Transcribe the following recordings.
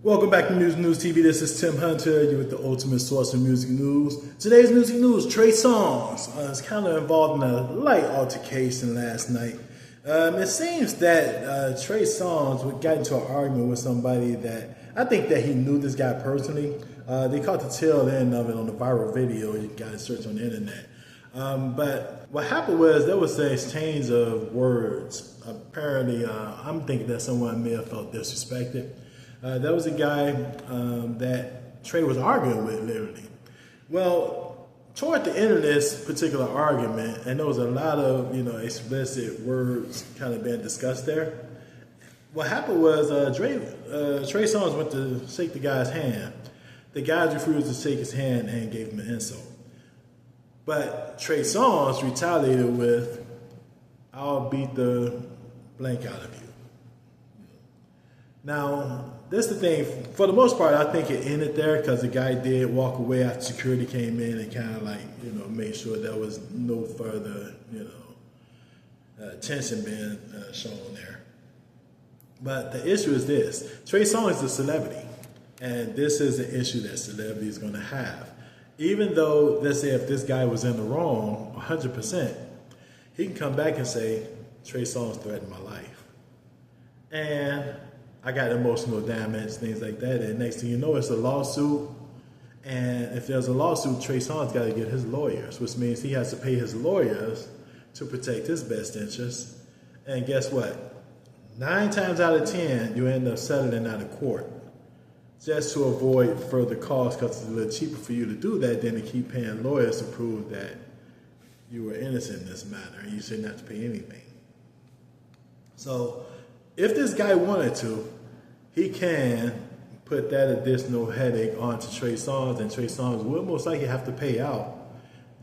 Welcome back to Music News TV. This is Tim Hunter. You're with the ultimate source of music news. Today's music news: Trey Songz is kind of involved in a light altercation last night. It seems that Trey Songz got into an argument with somebody that I think that he knew this guy personally. They caught the tail end of it on the viral video. You guys search on the internet. But what happened was there was an exchange of words. Apparently, I'm thinking that someone may have felt disrespected. There was a guy that Trey was arguing with, literally. Well, toward the end of this particular argument, and there was a lot of explicit words kind of being discussed there. What happened was Trey Songz went to shake the guy's hand. The guy refused to shake his hand and gave him an insult. But Trey Songz retaliated with, "I'll beat the blank out of you." Now, this is the thing. For the most part, I think it ended there because the guy did walk away after security came in and kind of made sure there was no further, tension being shown there. But the issue is this: Trey Songz is a celebrity, and this is an issue that celebrity is going to have. Even though, let's say, if this guy was in the wrong 100%, he can come back and say, "Trey Songz threatened my life, and I got emotional damage," things like that. And next thing you know, it's a lawsuit. And if there's a lawsuit, Trey Songz got to get his lawyers, which means he has to pay his lawyers to protect his best interests. And guess what? 9 times out of 10, you end up settling out of court just to avoid further costs, because it's a little cheaper for you to do that than to keep paying lawyers to prove that you were innocent in this matter and you shouldn't have to pay anything. So if this guy wanted to, he can put that additional headache onto Trey Songz, and Trey Songz will most likely have to pay out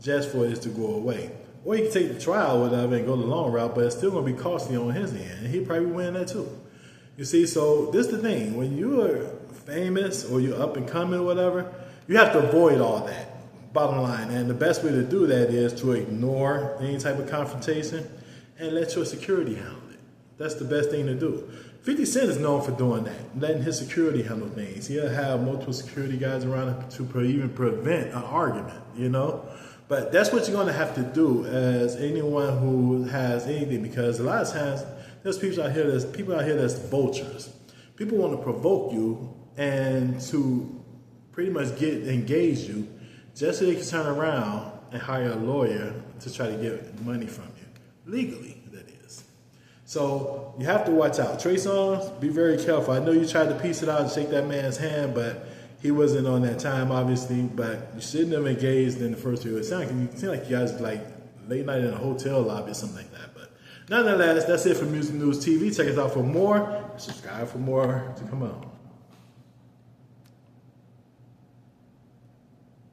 just for this to go away. Or he can take the trial or whatever and go the long route, but it's still going to be costly on his end, and he'll probably win that too. You see, so this is the thing. When you're famous or you're up and coming or whatever, you have to avoid all that, bottom line. And the best way to do that is to ignore any type of confrontation and let your security handle it. That's the best thing to do. 50 Cent is known for doing that, letting his security handle things. He'll have multiple security guys around to even prevent an argument, But that's what you're going to have to do as anyone who has anything, because a lot of times there's people out here that's vultures. People want to provoke you and to pretty much engage you just so they can turn around and hire a lawyer to try to get money from you, legally, that is. So you have to watch out. Trey Songz, be very careful. I know you tried to piece it out and shake that man's hand, but he wasn't on that time, obviously. But you shouldn't have engaged in the first two. It seemed like you guys like late night in a hotel lobby or something like that. But nonetheless, that's it for Music News TV. Check us out for more. Subscribe for more to come out.